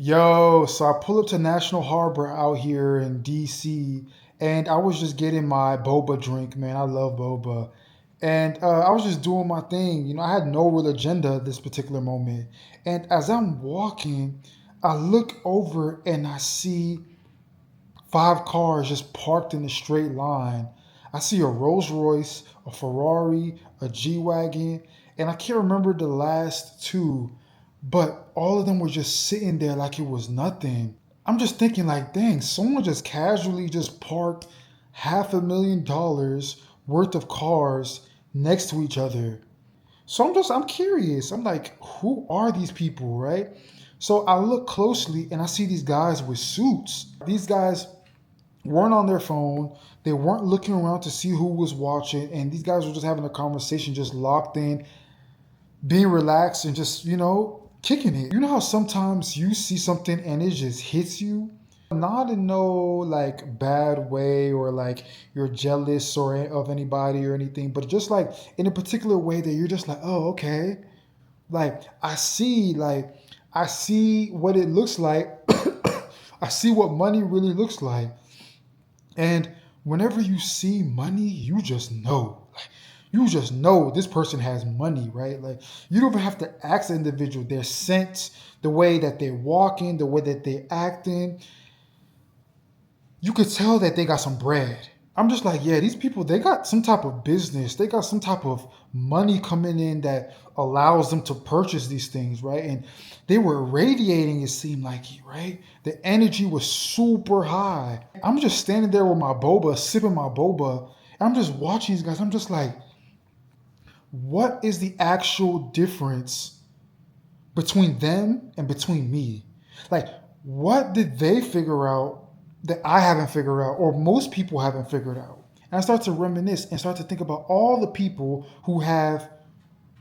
Yo, so I pull up to National Harbor out here in DC, and I was just getting my boba drink, man. I love boba. And I was just doing my thing. I had no real agenda at this particular moment. And as I'm walking, I look over and I see five cars just parked in a straight line. I see a Rolls Royce, a Ferrari, a G Wagon, and I can't remember the last two, but all of them were just sitting there like it was nothing. I'm just thinking, like, dang, someone just casually just parked $500,000 worth of cars next to each other. So I'm curious. I'm like, who are these people, right? So I look closely and I see these guys with suits. These guys weren't on their phone. They weren't looking around to see who was watching. And these guys were just having a conversation, just locked in, being relaxed and just, kicking it. You know how sometimes you see something and it just hits you? Not in no like bad way or like you're jealous or of anybody or anything, but just like in a particular way that you're just like, oh, okay. Like I see what it looks like. I see what money really looks like. And whenever you see money, you just know. Like, you just know this person has money, right? Like, you don't even have to ask the individual. Their sense, the way that they're walking, the way that they're acting, you could tell that they got some bread. I'm just like, yeah, these people, they got some type of business. They got some type of money coming in that allows them to purchase these things, right? And they were radiating, it seemed like, right? The energy was super high. I'm just standing there with my boba, sipping my boba. And I'm just watching these guys. I'm just like, what is the actual difference between them and between me? Like, what did they figure out that I haven't figured out, or most people haven't figured out? And I start to reminisce and start to think about all the people who have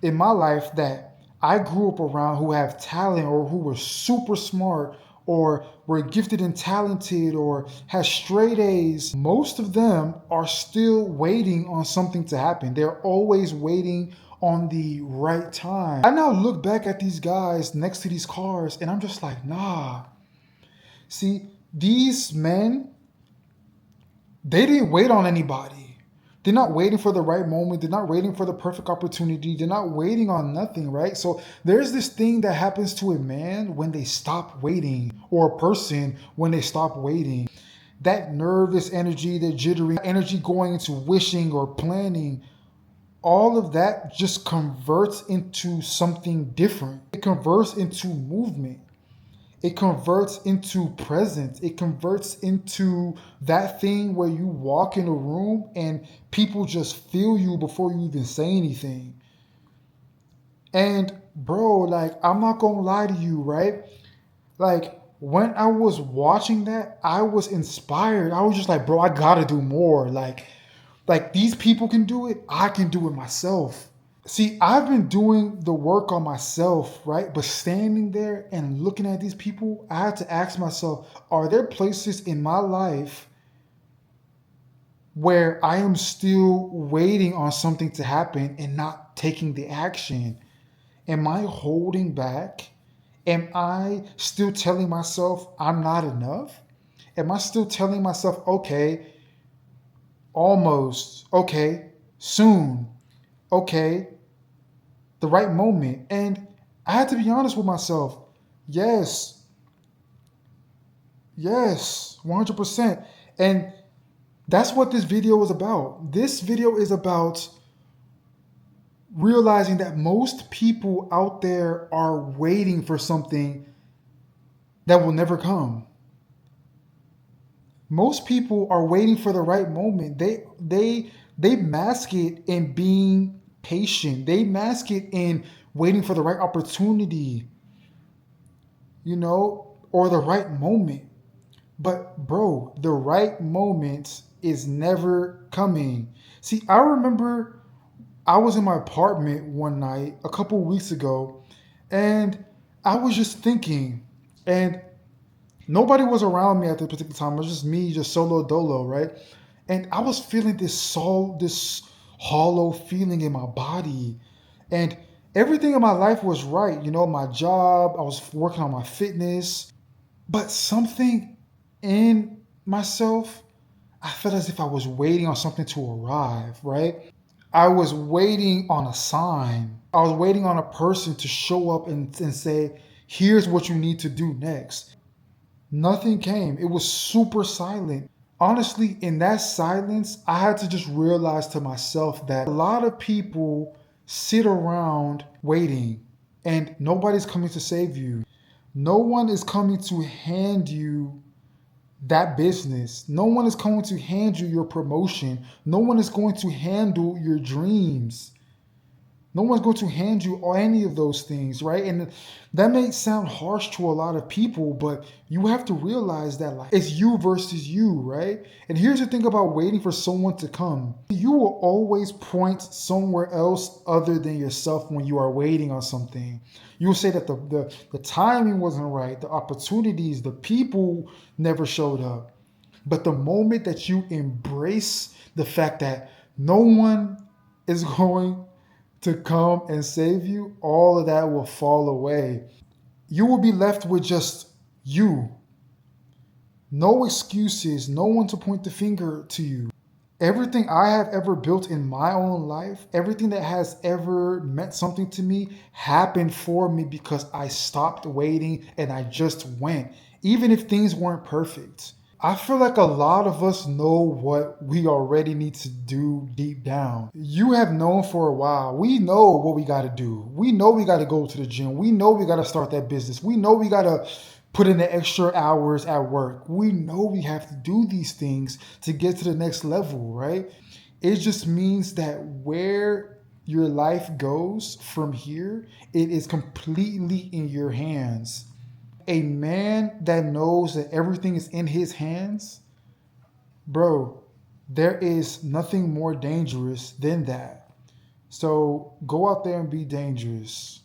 in my life that I grew up around who have talent or who were super smart or were gifted and talented or had straight A's. Most of them are still waiting on something to happen. They're always waiting on the right time. I now look back at these guys next to these cars and I'm just like, nah. See, these men, they didn't wait on anybody. They're not waiting for the right moment. They're not waiting for the perfect opportunity. They're not waiting on nothing, right? So there's this thing that happens to a man when they stop waiting, or a person when they stop waiting. That nervous energy, that jittery energy going into wishing or planning, all of that just converts into something different. It converts into movement. It converts into presence. It converts into that thing where you walk in a room and people just feel you before you even say anything. And bro, like, I'm not gonna lie to you, right? Like, when I was watching that, I was inspired. I was just like, bro, I gotta do more. Like these people can do it, I can do it myself. See, I've been doing the work on myself, right? But standing there and looking at these people, I had to ask myself, are there places in my life where I am still waiting on something to happen and not taking the action? Am I holding back? Am I still telling myself I'm not enough? Am I still telling myself, okay, almost, okay, soon, okay, the right moment? And I had to be honest with myself. Yes, yes, 100%. And that's what this video is about. This video is about realizing that most people out there are waiting for something that will never come. Most people are waiting for the right moment. They mask it in being patient. They mask it in waiting for the right opportunity, or the right moment. But bro, the right moment is never coming. See, I remember I was in my apartment one night a couple weeks ago, and I was just thinking, and nobody was around me at the particular time. It was just me, just solo dolo, right? And I was feeling this hollow feeling in my body, and everything in my life was right. My job, I was working on my fitness. But something in myself, I felt as if I was waiting on something to arrive, right? I was waiting on a sign. I was waiting on a person to show up and say, here's what you need to do next. Nothing came. It was super silent. Honestly, in that silence, I had to just realize to myself that a lot of people sit around waiting and nobody's coming to save you. No one is coming to hand you that business. No one is going to hand you your promotion. No one is going to handle your dreams. No one's going to hand you any of those things, right? And that may sound harsh to a lot of people, but you have to realize that like it's you versus you, right? And here's the thing about waiting for someone to come. You will always point somewhere else other than yourself when you are waiting on something. You will say that the timing wasn't right, the opportunities, the people never showed up. But the moment that you embrace the fact that no one is going to come and save you, all of that will fall away. You will be left with just you. No excuses, no one to point the finger to you. Everything I have ever built in my own life, everything that has ever meant something to me, happened for me because I stopped waiting and I just went, even if things weren't perfect. I feel like a lot of us know what we already need to do deep down. You have known for a while. We know what we got to do. We know we got to go to the gym. We know we got to start that business. We know we got to put in the extra hours at work. We know we have to do these things to get to the next level, right? It just means that where your life goes from here, it is completely in your hands. A man that knows that everything is in his hands, bro, there is nothing more dangerous than that. So go out there and be dangerous.